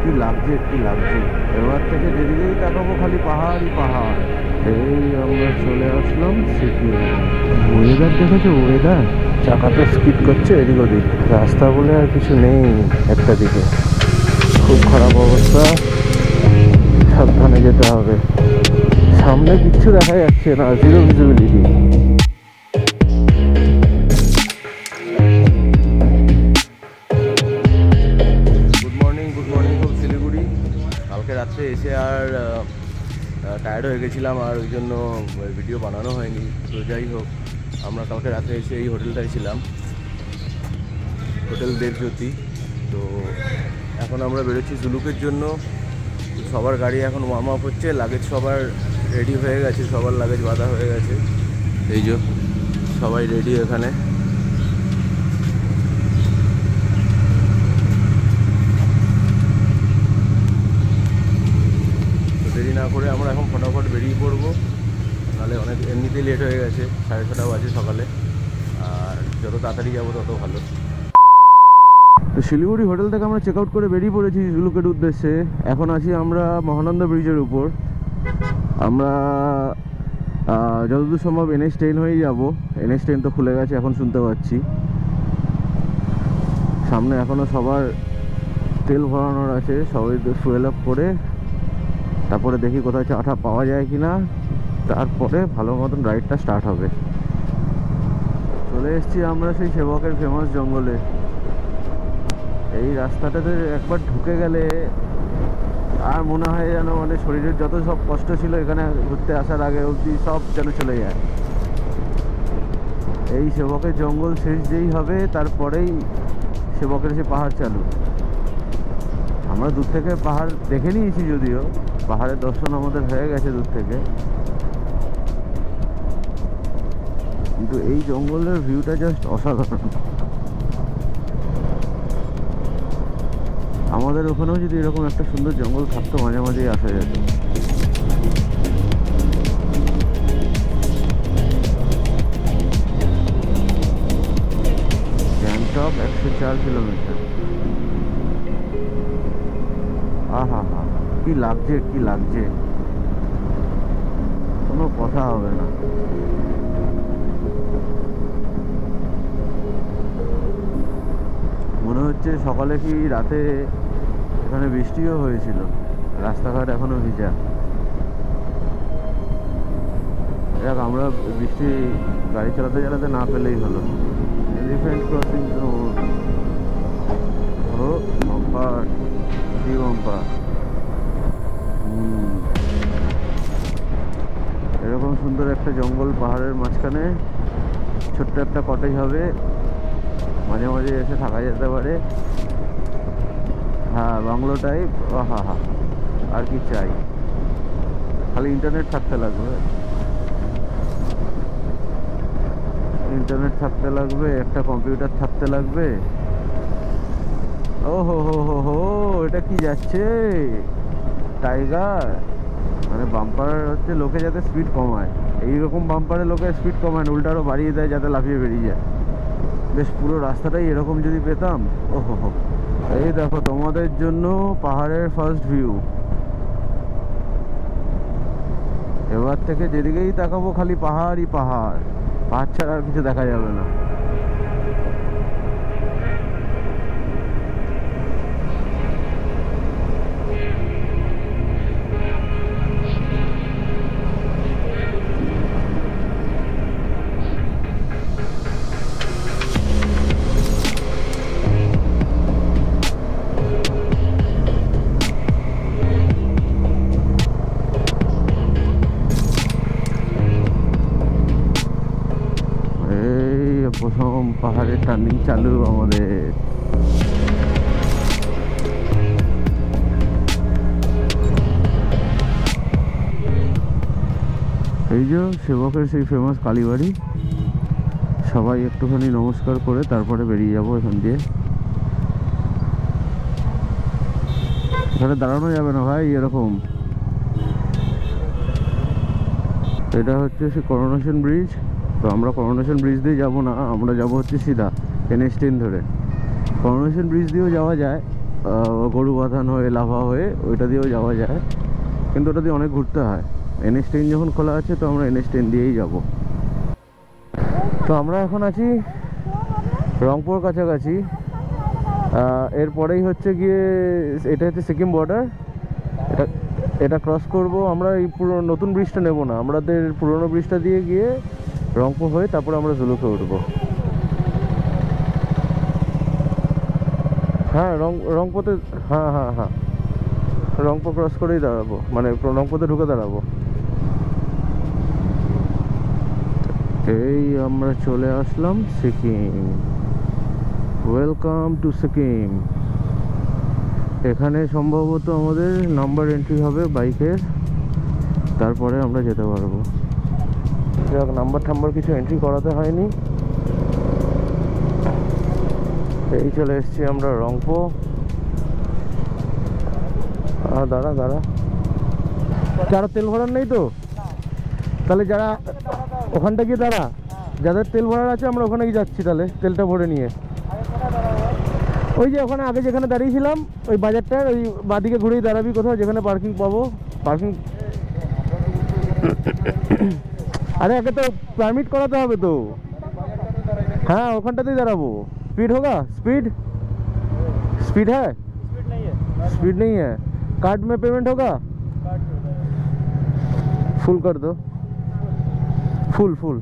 কি লাগছে কি লাগছে, এবার থেকে যেদিকেই তাকাবো খালি পাহাড়ই পাহাড়। এই আমরা চলে আসলাম সিকিম। ওয়েদার দেখেছো, ওয়েদার চাকাটা স্কিড করছে এদিক ওদিক, রাস্তা বলে আর কিছু নেই একটা দিকে, খুব খারাপ অবস্থা, সাবধানে যেতে হবে। সামনে কিচ্ছু দেখা যাচ্ছে না, zero visibility. Good morning from Siliguri. কালকে রাত্রে এসে আর টায়ার্ড হয়ে গেছিলাম, আর ওই জন্য ভিডিও বানানো হয়নি। তো যাই হোক, আমরা কালকে রাত্রে এসে এই হোটেলটায় ছিলাম, হোটেল দেবজ্যোতি। তো এখন আমরা বেরোচ্ছি জুলুকের জন্য। সবার গাড়ি এখন ওয়ার্ম আপ হচ্ছে, লাগেজ সবার রেডি হয়ে গেছে, সবার লাগেজ বাঁধা হয়ে গেছে। এই যে সবাই রেডি এখানে। তো দেরি না করে আমরা এখন ফটাফট বেরিয়ে পড়বো, নাহলে অনেক এমনিতেই লেট হয়ে গেছে, 6:30 বাজে সকালে। আর যত তাড়াতাড়ি যাবো তত ভালো। তো শিলিগুড়ি হোটেল থেকে আমরা চেক আউট করে বেরিয়ে পড়েছি জুলুকের উদ্দেশ্যে। এখন আছি আমরা মহানন্দা ব্রিজের উপর। আমরা যতদূর সম্ভব NH10 হয়েই যাবো। NH10 তো খুলে গেছে এখন শুনতে পাচ্ছি। সামনে এখনও সবার তেল ভরানোর আছে, সবাই ফুয়েল আপ করে তারপরে দেখি কোথাও চাটা পাওয়া যায় কিনা, তারপরে ভালো মতন রাইডটা স্টার্ট হবে। চলে এসেছি আমরা সেই সেবকের ফেমাস জঙ্গলে। এই রাস্তাটাতে একবার ঢুকে গেলে আর মনে হয় যেন মানে শরীরের যত সব কষ্ট ছিল এখানে ঘুরতে আসার আগে অবধি সব যেন চলে যায়। এই সেবকের জঙ্গল শেষ যেই হবে তারপরেই সেবকের সে পাহাড় চালু। আমরা দূর থেকে পাহাড় দেখে নিয়েছি, যদিও পাহাড়ের দর্শন আমাদের হয়ে গেছে দূর থেকে, কিন্তু এই জঙ্গলের ভিউটা জাস্ট অসাধারণ। আমাদের ওখানেও যদি এরকম একটা সুন্দর জঙ্গল থাকতো মাঝে মাঝেই আসা যেত। গ্যাংটক 104 কিলোমিটার। আহা হা, কি লাগছে কি লাগছে, কোনো কথা হবে না। মনে হচ্ছে সকালে কি রাতে এখানে বৃষ্টিও হয়েছিল, রাস্তাঘাট এখনো ভিজা। দেখ, আমরা বৃষ্টি গাড়ি চালাতে চালাতে না পেলেই হলো। এলিফ্যান্ট ক্রসিং রোড, ও বাম্পার, কি বাম্পার। এরকম সুন্দর একটা জঙ্গল পাহাড়ের মাঝখানে ছোট্ট একটা কটেজ হবে, মাঝে মাঝে এসে থাকা যেতে পারে। হ্যাঁ, বাংলো টাইপ। হা হা, আর কি চাই, খালি ইন্টারনেট থাকতে লাগবে। ইন্টারনেট থাকতে লাগবে, একটা কম্পিউটার থাকতে লাগবে। ও হো হো হো হো, এটা কি যাচ্ছে টাইগার। মানে বাম্পার হচ্ছে লোকে যাতে স্পিড কমায়, এইরকম বাম্পারে লোকে স্পিড কমায় না, উল্টা আরও বাড়িয়ে দেয় যাতে লাফিয়ে বেরিয়ে যায়। বেশ পুরো রাস্তাটাই এরকম যদি পেতাম। ও হো হো, এই দেখো তোমাদের জন্য পাহাড়ের ফার্স্ট ভিউ। এবার থেকে যেদিকেই তাকাবো খালি পাহাড়ই পাহাড়, পাহাড় ছাড়া আর কিছু দেখা যাবে না। প্রথম পাহাড়ের টার্নিং চালু আমাদের। এই যে সেবকের সেই ফেমাস কালীবাড়ি, সবাই একটুখানি নমস্কার করে তারপরে বেরিয়ে যাবো এখান দিয়ে। এখানে দাঁড়ানো যাবে না ভাই এরকম। এটা হচ্ছে সে করোনেশন ব্রিজ। তো আমরা করোনেশন ব্রিজ দিয়ে যাবো না, আমরা যাবো হচ্ছে সিধা NH10 ধরে। করোনেশন ব্রিজ দিয়েও যাওয়া যায়, গরু বাঁধান হয়ে লাভা হয়ে ওইটা দিয়েও যাওয়া যায়, কিন্তু ওটা দিয়ে অনেক ঘুরতে হয়। NH10 যখন খোলা আছে তো আমরা NH10 দিয়েই যাব। তো আমরা এখন আছি রংপুর কাছাকাছি। এরপরেই হচ্ছে গিয়ে এটা হচ্ছে সিকিম বর্ডার। এটা ক্রস করব আমরা। এই পুরো নতুন ব্রিজটা নেব না, আমাদের পুরনো ব্রিজটা দিয়ে গিয়ে রংপুর হয়ে তারপরে আমরা জুলুকে উঠবো। হ্যাঁ রংপুরে, হ্যাঁ হ্যাঁ হ্যাঁ, রংপুর ক্রস করেই দাঁড়াবো, মানে রংপুরে ঢুকে দাঁড়াবো। এই আমরা চলে আসলাম সিকিম। Welcome to Sikkim. এখানে সম্ভবত আমাদের নাম্বার এন্ট্রি হবে বাইকের, তারপরে আমরা যেতে পারবো। যাক, নাম্বার টাম্বার কিছু এন্ট্রি করাতে হয়নি। এই চলে এসেছি আমরা রংপুর। দাঁড়া দাঁড়া, যারা তেল ভরার নেই তো, তাহলে যারা ওখানটা গিয়ে দাঁড়া, যাদের তেল ভরার আছে আমরা ওখানে গিয়ে যাচ্ছি, তাহলে তেলটা ভরে নিয়ে। ওই যে ওখানে আগে যেখানে দাঁড়িয়েছিলাম ওই বাজারটার ওই বাদিকে ঘুরেই দাঁড়াবি কোথাও, যেখানে পার্কিং পাবো। পার্কিং আরে আগে তো পারমিট করাতে হবে তো। হ্যাঁ ওখানটাতেই দাঁড়াবো। स्पीड होगा? स्पीड स्पीड है? स्पीड नहीं है। कार्ड में पेमेंट होगा? फुल कर दो, ফুল ফুল।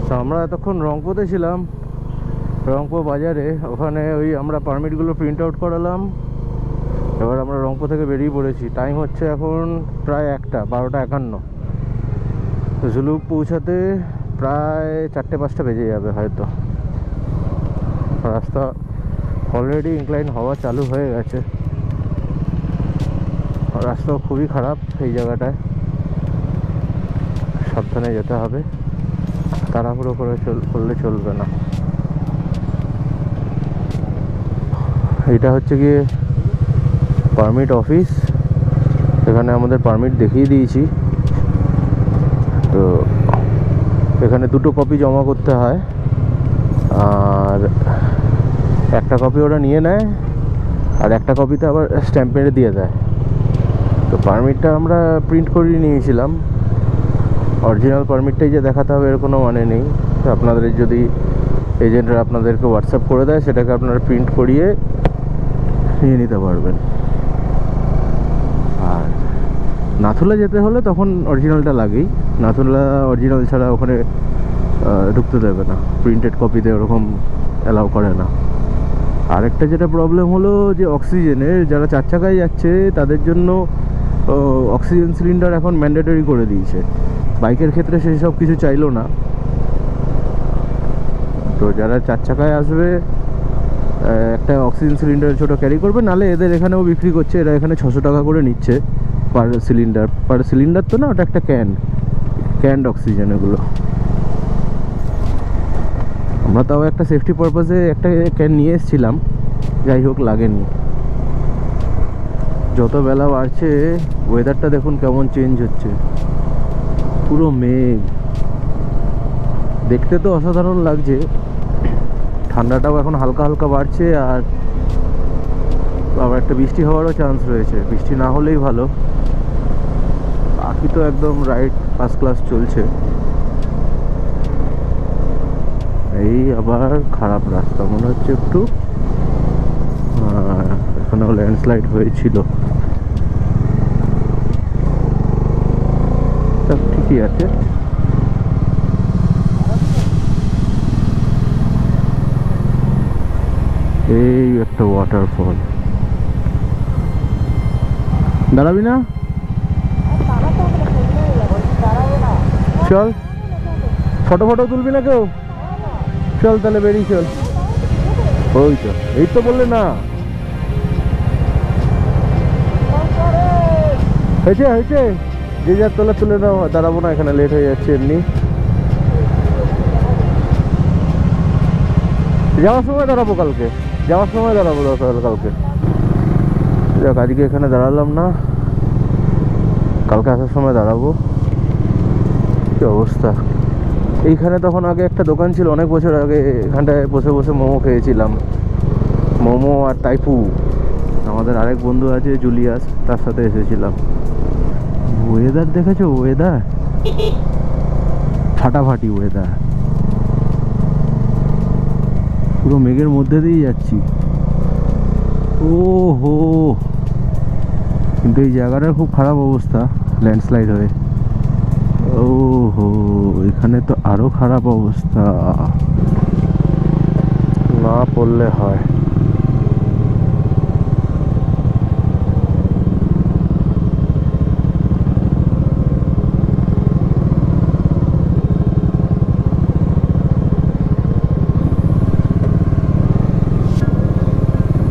তো আমরা এতক্ষণ রংপুরে ছিলাম, রংপুর বাজারে। ওখানে ওই আমরা পারমিটগুলো প্রিন্ট আউট করালাম। এবার আমরা রংপুর থেকে বেরিয়ে পড়েছি। টাইম হচ্ছে এখন প্রায় 12:51। তো ঝুলুক পৌঁছাতে প্রায় 4-5টা বেজে যাবে হয়তো। রাস্তা অলরেডি ইনক্লাইন হওয়া চালু হয়ে গেছে। রাস্তা খুবই খারাপ এই জায়গাটায়, সাবধানে যেতে হবে, তাড়াহুড়ো করলে চলবে না। এটা হচ্ছে গিয়ে পারমিট অফিস। এখানে আমাদের পারমিট দেখিয়ে দিয়েছি। তো এখানে 2টো কপি জমা করতে হয়, আর একটা কপি ওরা নিয়ে নেয়, আর একটা কপিতে আবার স্ট্যাম্প মেরে দিয়ে দেয়। তো পারমিটটা আমরা প্রিন্ট করিয়ে নিয়েছিলাম। অরিজিনাল পারমিটটাই যে দেখাতে হবে এর কোনো মানে নেই। তো আপনাদের যদি এজেন্টরা আপনাদেরকে হোয়াটসঅ্যাপ করে দেয়, সেটাকে আপনারা প্রিন্ট করিয়ে নিয়ে নিতে পারবেন। আর নাথুলা যেতে হলে তখন অরিজিনালটা লাগেই। নাথুলা অরিজিনাল ছাড়া ওখানে ঢুকতে দেবে না, প্রিন্টেড কপিতে ওরকম অ্যালাউ করে না। আরেকটা যেটা প্রবলেম হলো যে অক্সিজেনের, যারা 4 চাকায় যাচ্ছে তাদের জন্য অক্সিজেন সিলিন্ডার এখন ম্যান্ডেটরি করে দিয়েছে। বাইকের ক্ষেত্রে সেই সব কিছু চাইলো না। তো যারা 4 চাকায় আসবে একটা অক্সিজেন সিলিন্ডার ছোটো ক্যারি করবে, নাহলে এদের এখানেও বিক্রি করছে। এরা এখানে 600 টাকা করে নিচ্ছে পার সিলিন্ডার। তো না, ওটা একটা ক্যান্ড অক্সিজেন এগুলো। আমরা তাও একটা সেফটি পারপাসে একটা ক্যান নিয়ে এসেছিলাম, যাই হোক লাগেনি। যত বেলা বাড়ছে ওয়েদারটা দেখুন কেমন চেঞ্জ হচ্ছে, পুরো মেঘ। দেখতে তো অসাধারণ লাগছে। ঠান্ডাটাও এখন হালকা হালকা বাড়ছে, আর আবার একটা বৃষ্টি হওয়ারও চান্স রয়েছে। বৃষ্টি না হলেই ভালো। বাকি তো একদম রাইড ফার্স্ট ক্লাস চলছে। এই আবার খারাপ রাস্তা মনে হচ্ছে একটু, এখানেও ল্যান্ডস্লাইড হয়েছিল। সব ঠিকই আছে। এই একটা ওয়াটারফল। দাঁড়াবি না? চল, ফটো তুলবি না কেউ? চল তাহলে বেরিয়ে চল। ওই তো, এই তো বললে না। হয়েছে যে যার তোলা তুলে নাও। দাঁড়াবো না এখানে, লেট হয়ে যাচ্ছে এমনি। যাওয়ার সময় দাঁড়াবো কালকে, দরকার হলে কালকে। যাক, আজকে এখানে দাঁড়ালাম না, কালকে আসার সময় দাঁড়াবো। কি অবস্থা! এইখানে তখন আগে একটা দোকান ছিল, অনেক বছর আগে। এখানটায় বসে বসে মোমো খেয়েছিলাম। মোমো আর তাইপু, আমাদের আরেক বন্ধু আছে জুলিয়াস, তার সাথে এসেছিলাম। ওয়েদার দেখেছো? ওয়েদার ফাটাফাটি ওয়েদার, পুরো মেঘের মধ্যে দিয়ে যাচ্ছি। ও হো, কিন্তু এই জায়গাটার খুব খারাপ অবস্থা, ল্যান্ডস্লাইড হয়ে। ও হো, এখানে তো আরো খারাপ অবস্থা, না পড়লে হয়।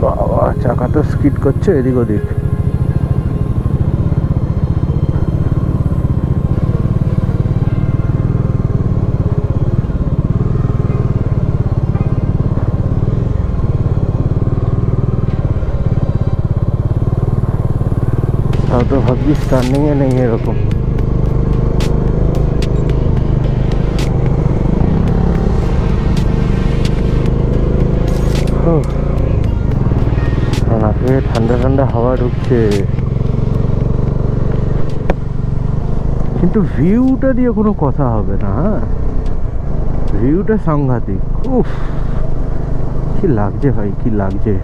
বাবা, চাকা তো স্কিড করছে এদিক ওদিক। তাও তো ভাগ্যিস টার্নিংয়ে নেই এরকম। নাকে ঠান্ডা ঠান্ডা হাওয়া ঢুকছে, কিন্তু ভিউটা দিয়ে কোনো কথা হবে না। ভিউটা সাংঘাতিক। উফ, কি লাগছে ভাই, কি লাগছে।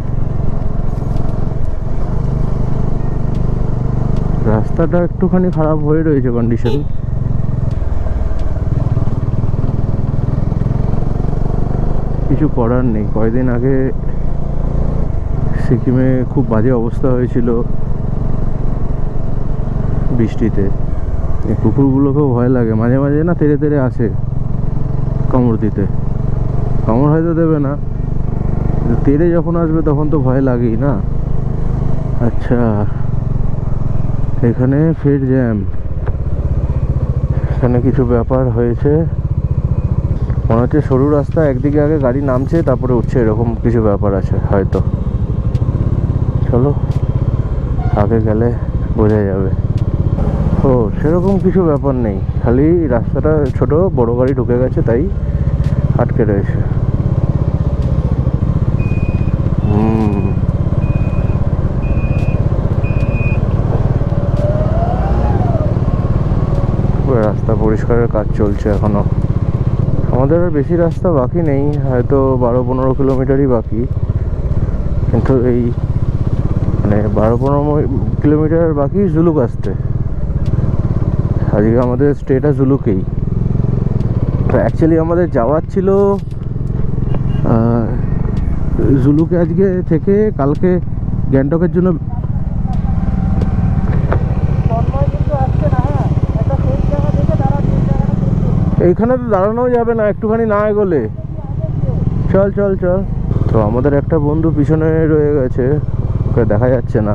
রাস্তাটা একটুখানি খারাপ হয়ে রয়েছে কন্ডিশন, কিছু করার নেই। কয়েকদিন আগে সিকিমে খুব বাজে অবস্থা হয়েছিল বৃষ্টিতে। এই কুকুরগুলোকেও ভয় লাগে, মাঝে মাঝে না তেড়ে তেড়ে আসে কামড় দিতে। কামড় হয়তো দেবে না, তেড়ে যখন আসবে তখন তো ভয় লাগেই না। আচ্ছা, এখানে ফের জ্যাম, এখানে কিছু ব্যাপার হয়েছে মনে হচ্ছে। সরু রাস্তা, একদিকে আগে গাড়ি নামছে তারপরে উঠছে, এরকম কিছু ব্যাপার আছে হয়তো। চলো আগে গেলে বোঝা যাবে। ও সেরকম কিছু ব্যাপার নেই, খালি রাস্তাটা ছোট, বড় গাড়ি ঢুকে গেছে তাই আটকে রয়েছে। রাস্তা পরিষ্কারের কাজ চলছে এখনো। আমাদের আর বেশি রাস্তা বাকি নেই, হয়তো 12-15 কিলোমিটারই বাকি। কিন্তু এই মানে 12-15 কিলোমিটার বাকি জুলুক আসতে। আজকে আমাদের স্টেটা জুলুকেই। তো অ্যাকচুয়ালি আমাদের যাওয়ার ছিল জুলুকে আজকে থেকে কালকে গ্যাংটকের জন্য। এইখানে তো দাঁড়ানো যাবে না, একটুখানি না এগোলে। চল চল চল। তো আমাদের একটা বন্ধু পিছনে রয়ে গেছে, ওকে দেখা যাচ্ছে না।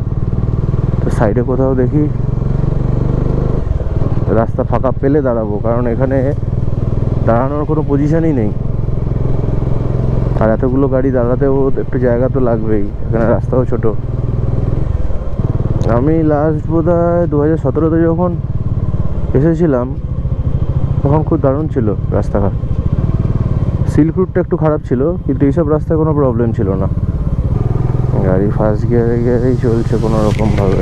তো সাইডে কোথাও দেখি রাস্তা ফাঁকা পেলে দাঁড়াবো, কারণ এখানে দাঁড়ানোর কোনো পজিশনই নেই। আর এতগুলো গাড়ি দাঁড়াতেও একটু জায়গা তো লাগবেই, এখানে রাস্তাও ছোট। আমি লাস্ট বোধহয় 2017-তে যখন এসেছিলাম তখন খুব দারুণ ছিল রাস্তাঘাট। সিল্ক রুটটা একটু খারাপ ছিল, কিন্তু এইসব রাস্তায় কোনো প্রবলেম ছিল না। গাড়ি ফার্স্ট গিয়ারে গিয়ারেই চলছে কোনো রকমভাবে।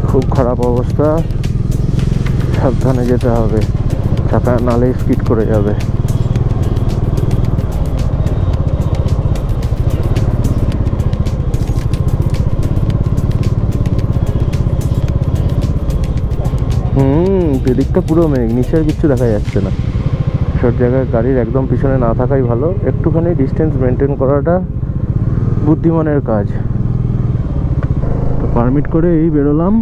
খুব খারাপ অবস্থা, সাবধানে যেতে হবে, চাকা নালে স্কিড করে যাবে। এদিকটা পুরো মেঘ, নিচে আর কিচ্ছু দেখা যাচ্ছে না। সব জায়গায় গাড়ির একদম পিছনে না থাকাই ভালো, একটুখানি ডিস্টেন্স মেনটেন করাটা বুদ্ধিমানের কাজ। তো পারমিট করে এই বেরোলাম।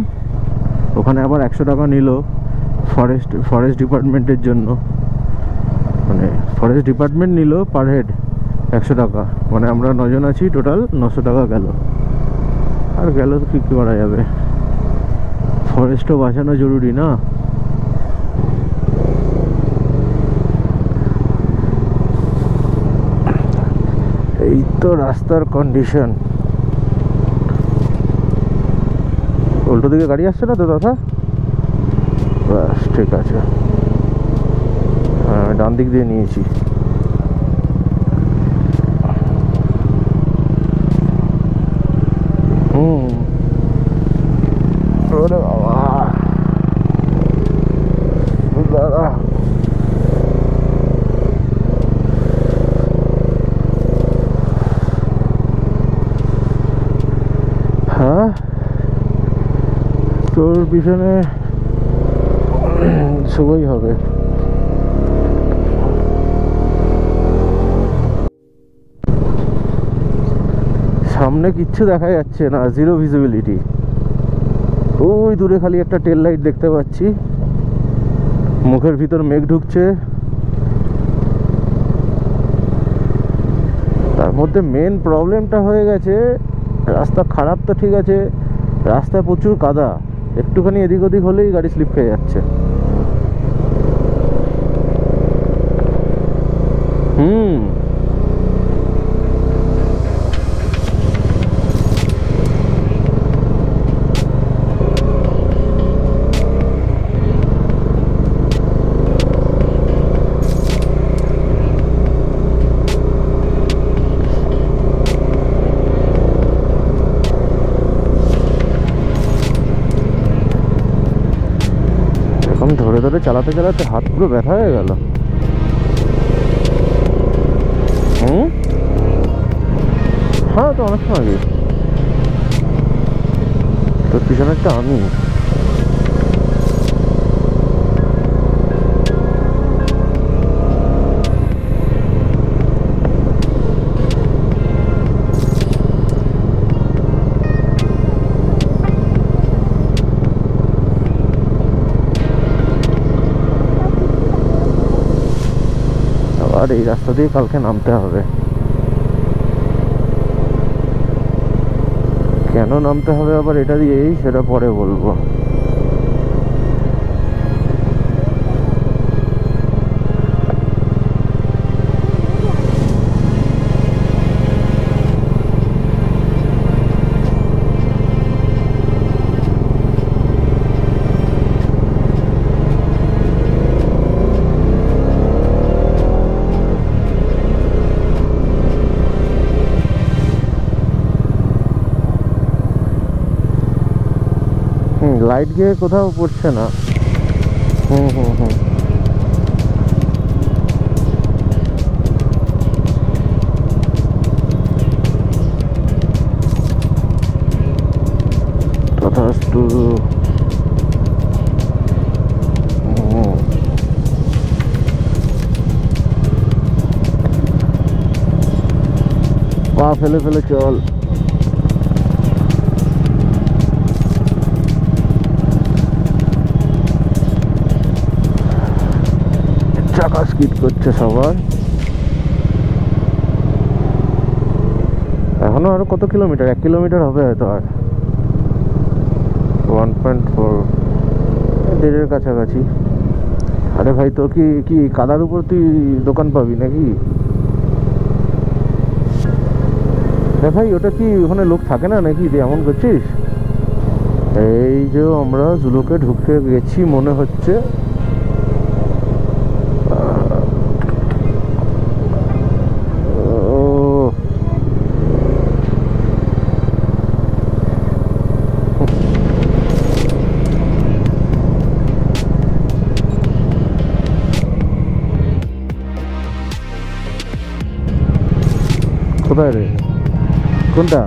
ওখানে আবার 100 টাকা নিল ফরেস্ট ডিপার্টমেন্টের জন্য, মানে ফরেস্ট ডিপার্টমেন্ট নিল পার হেড 100 টাকা, মানে আমরা 9 জন আছি, টোটাল 900 টাকা গেল। আর গেল তো কী করা যাবে, ফরেস্টও বাঁচানো জরুরি না। এই তো রাস্তার কন্ডিশন। উল্টো দিকে গাড়ি আসছে না তো দাদা? ব্যাস ঠিক আছে। হ্যাঁ, ডান দিক দিয়ে নিয়েছি। ওরে বাবা দাদা, হ্যাঁ তোর পিছনে সবই হবে। সামনে কিচ্ছু দেখা যাচ্ছে না, জিরো ভিজিবিলিটি। ওই দূরে খালি একটা টেল লাইট দেখতে পাচ্ছি, মুখের ভিতর মেঘ ঢুকছে। তার মধ্যে মেন প্রবলেমটা হয়ে গেছে, রাস্তা খারাপ তো ঠিক আছে, রাস্তায় প্রচুর কাদা, একটুখানি এদিক ওদিক হলেই গাড়ি স্লিপ খেয়ে যাচ্ছে। ধরে ধরে চালাতে চালাতে হাত পুরো ব্যথা হয়ে গেল। হ্যাঁ তো অনেক সময় আগে তোর পিছনে একটা আমি। আর এই রাস্তা দিয়ে কালকে নামতে হবে। কেন নামতে হবে আবার এটা দিয়েই, সেটা পরে বলবো। লাইট গিয়ে কোথাও পড়ছে না। তথাস্তু। পা ফেলে ফেলে চল। চাকা স্কিড করছে সবার। এখনো আরো কত কিলোমিটার? 1 কিলোমিটার হবে হয়তো। আর 1.4, 1.5-এর কাছাকাছি। আরে ভাই, তোর কি কাদার উপর তুই দোকান পাবি নাকি? ভাই ওটা কি ওখানে লোক থাকে না নাকি যে এমন করছিস? এই যে আমরা জুলুকে ঢুকে গেছি মনে হচ্ছে। কোথায় রে? কোনটা?